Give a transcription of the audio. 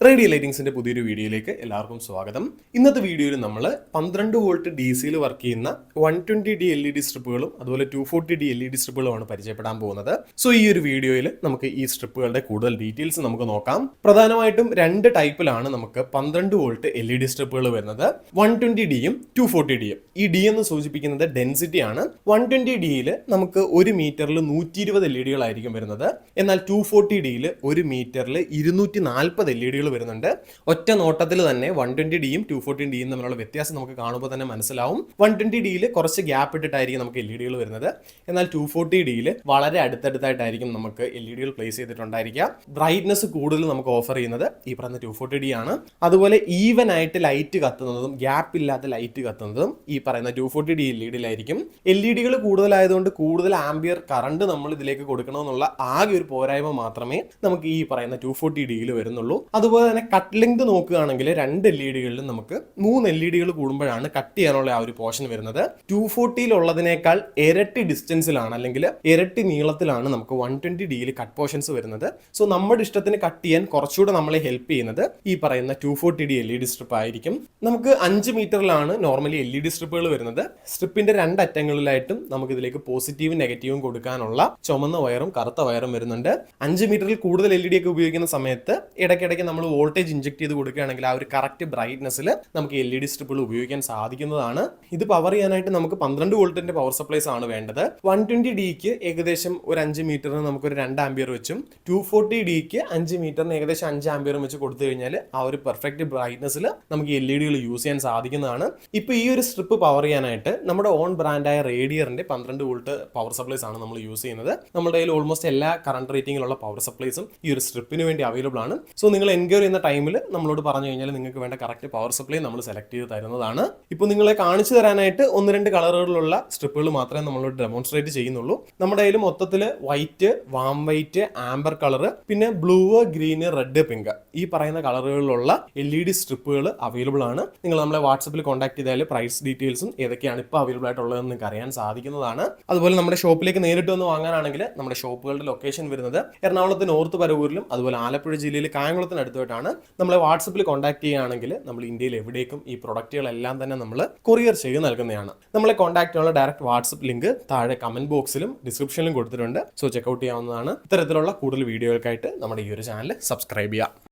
Radio ലൈറ്റിംഗ്സിന്റെ പുതിയൊരു വീഡിയോയിലേക്ക് എല്ലാവർക്കും സ്വാഗതം. ഇന്നത്തെ വീഡിയോയിൽ നമ്മൾ 12 വോൾട്ട് ഡി സിയിൽ വർക്ക് ചെയ്യുന്ന 120D LED സ്ട്രിപ്പുകളും അതുപോലെ 240D LED സ്ട്രിപ്പുകളുമാണ് പരിചയപ്പെടാൻ പോകുന്നത്. സോ ഈ ഒരു വീഡിയോയിൽ നമുക്ക് ഈ സ്ട്രിപ്പുകളുടെ കൂടുതൽ ഡീറ്റെയിൽസ് നമുക്ക് നോക്കാം. പ്രധാനമായിട്ടും രണ്ട് ടൈപ്പിലാണ് നമുക്ക് 12 വോൾട്ട് LED സ്ട്രിപ്പുകൾ വരുന്നത്, 120Dയും 240Dയും. ഈ ഡി എന്ന് സൂചിപ്പിക്കുന്നത് ഡെൻസിറ്റി ആണ്. 120Dയിൽ നമുക്ക് 1 മീറ്ററിൽ 120 LEDകളായിരിക്കും വരുന്നത്, എന്നാൽ 240Dയിൽ 1 മീറ്ററിൽ 240 LEDകൾ വരുന്നുണ്ട്. ഒറ്റ നോട്ടത്തിൽ തന്നെ 120Dയും 240Dയും തമ്മിലുള്ള വ്യത്യാസം നമുക്ക് കാണുമ്പോൾ തന്നെ മനസ്സിലാവും. 120Dയിൽ കുറച്ച് ഗ്യാപ്പ് ഇട്ടിട്ടായിരിക്കും നമുക്ക് LEDകൾ വരുന്നത്, എന്നാൽ 240Dയിൽ വളരെ അടുത്തടുത്തായിട്ടായിരിക്കും നമുക്ക് LEDകൾ പ്ലേസ് ചെയ്തിട്ടുണ്ടായിരിക്കുക. ബ്രൈറ്റ്നസ് കൂടുതൽ നമുക്ക് ഓഫർ ചെയ്യുന്നത് ഈ പറഞ്ഞ 240D ആണ്. അതുപോലെ ഈവൻ ആയിട്ട് ലൈറ്റ് കത്തുന്നതും ഗ്യാപ്പ് ഇല്ലാത്ത ലൈറ്റ് കത്തുന്നതും ഈ പറയുന്ന 240D LEDയിലായിരിക്കും. LEDകൾ കൂടുതലായതുകൊണ്ട് കൂടുതൽ ആംബിയർ കറണ്ട് നമ്മൾ ഇതിലേക്ക് കൊടുക്കണമെന്നുള്ള ആകെ ഒരു പോരായ്മ മാത്രമേ നമുക്ക് ഈ പറയുന്ന 240Dയിൽ വരുന്നുള്ളൂ. അതുപോലെ തന്നെ കട്ട് ലെങ്ത് നോക്കുകയാണെങ്കിൽ 2 LEDകളിലും നമുക്ക് 3 LEDകൾ കൂടുമ്പോഴാണ് കട്ട് ചെയ്യാനുള്ള ആ ഒരു പോർഷൻ വരുന്നത്. 240 ഉള്ളതിനേക്കാൾ ഇരട്ടി ഡിസ്റ്റൻസിലാണ് അല്ലെങ്കിൽ ഇരട്ടി നീളത്തിലാണ് നമുക്ക് 120Dയിൽ കട്ട് പോർഷൻസ് വരുന്നത്. സോ നമ്മുടെ ഇഷ്ടത്തിന് കട്ട് ചെയ്യാൻ കുറച്ചുകൂടെ നമ്മളെ ഹെൽപ്പ് ചെയ്യുന്നത് ഈ പറയുന്ന 240D LED സ്ട്രിപ്പ് ആയിരിക്കും. നമുക്ക് 5 മീറ്ററിലാണ് നോർമലി LED സ്ട്രിപ്പുകൾ വരുന്നത്. സ്ട്രിപ്പിന്റെ 2 അറ്റങ്ങളിലായിട്ടും നമുക്ക് ഇതിലേക്ക് പോസിറ്റീവും നെഗറ്റീവും കൊടുക്കാനുള്ള ചുമന്ന വയറും കറുത്ത വയറും വരുന്നുണ്ട്. 5 മീറ്ററിൽ കൂടുതൽ LED ഒക്കെ ഉപയോഗിക്കുന്ന സമയത്ത് ഇടയ്ക്കിടയ്ക്ക് നമ്മൾ വോൾട്ടേജ് ഇഞ്ചെക്ട് ചെയ്ത് കൊടുക്കുകയാണെങ്കിൽ ആ ഒരു കറക്റ്റ് ബ്രൈറ്റ്നസ്സിൽ നമുക്ക് LED സ്ട്രിപ്പുകൾ ഉപയോഗിക്കാൻ സാധിക്കുന്നതാണ്. ഇത് പവർ ചെയ്യാനായിട്ട് നമുക്ക് 12 വോൾട്ടിന്റെ പവർ സപ്ലൈസ് ആണ് വേണ്ടത്. 120Dക്ക് ഏകദേശം ഒരു 5 മീറ്ററിന് നമുക്കൊരു 2 ആംബിയർ വെച്ചും 240Dക്ക് 5 മീറ്ററിന് ഏകദേശം 5 ആംബിയർ വെച്ച് കൊടുത്തു കഴിഞ്ഞാൽ ആ ഒരു പെർഫെക്റ്റ് ബ്രൈറ്റ്നസ്സിൽ നമുക്ക് LEDകൾ യൂസ് ചെയ്യാൻ സാധിക്കുന്നതാണ്. ഇപ്പോൾ ഈ ഒരു സ്ട്രിപ്പ് പവർ ചെയ്യാനായിട്ട് നമ്മുടെ ഓൺ ബ്രാൻഡായ റേഡിയറിന്റെ 12 വോൾട്ട് പവർ സപ്ലൈസ് ആണ് നമ്മൾ യൂസ് ചെയ്യുന്നത്. നമ്മുടെ കയ്യിൽ ഓൾമോസ്റ്റ് എല്ലാ കറണ്ട് റേറ്റിംഗിലുള്ള പവർ സപ്ലൈസും ഈ ഒരു സ്ട്രിപ്പിന് വേണ്ടി അവൈലബിൾ ആണ്. സോ നിങ്ങൾ എൻക്വയറി ചെയ്യുന്ന ടൈമിൽ നമ്മളോട് പറഞ്ഞു കഴിഞ്ഞാൽ നിങ്ങൾക്ക് വേണ്ട കറക്റ്റ് പവർ സപ്ലൈ നമ്മൾ സെലക്ട് ചെയ്ത് തരുന്നതാണ്. ഇപ്പോൾ നിങ്ങളെ കാണിച്ചു തരാനായിട്ട് 1-2 കളറുകളിലുള്ള സ്ട്രിപ്പുകൾ മാത്രമേ നമ്മളോട് ഡെമോൺസ്ട്രേറ്റ് ചെയ്യുന്നുള്ളൂ. നമ്മുടെ കയ്യിൽ മൊത്തത്തിൽ white, warm white, amber colour, പിന്നെ ബ്ലൂ, ഗ്രീന്, റെഡ്, പിങ്ക് ഈ പറയുന്ന കളറുകളിലുള്ള LED സ്ട്രിപ്പുകൾ അവൈലബിൾ ആണ്. നിങ്ങൾ നമ്മളെ വാട്സപ്പിൽ കോൺടാക്ട് ചെയ്താൽ പ്രൈസ് ഡീറ്റെയിൽസും ഏതൊക്കെയാണ് ഇപ്പോൾ അവൈലബിൾ ആയിട്ടുള്ളതെന്ന് നിങ്ങൾക്ക് അറിയാൻ സാധിക്കുന്നതാണ്. അതുപോലെ നമ്മുടെ ഷോപ്പിലേക്ക് നേരിട്ട് വന്ന് വാങ്ങാനാണെങ്കിൽ നമ്മുടെ ഷോപ്പുകളുടെ ലൊക്കേഷൻ വരുന്നത് എറണാകുളത്ത് നോർത്ത് പരവൂരിലും അതുപോലെ ആലപ്പുഴ ജില്ലയിൽ കായംകുളത്തിന് അടുത്തായിട്ടാണ്. നമ്മളെ വാട്സപ്പിൽ കോൺടാക്ട് ചെയ്യുകയാണെങ്കിൽ നമ്മൾ ഇന്ത്യയിൽ എവിടേക്കും ഈ പ്രൊഡക്റ്റുകളെല്ലാം തന്നെ നമ്മൾ കൊറിയർ ചെയ്ത് നൽകുന്നതാണ്. നമ്മളെ കോൺടാക്ട് ചെയ്യാനുള്ള ഡയറക്റ്റ് വാട്സപ്പ് ലിങ്ക് താഴെ കമന്റ് ബോക്സിലും ഡിസ്ക്രിപ്ഷനിലും കൊടുത്തിട്ടുണ്ട്. സോ ചെക്കൗട്ട് ചെയ്യാവുന്നതാണ്. ഇത്തരത്തിലുള്ള കൂടുതൽ വീഡിയോകൾക്കായിട്ട് നമ്മുടെ ഈ ഒരു ചാനൽ സബ്സ്ക്രൈബ് ചെയ്യുക.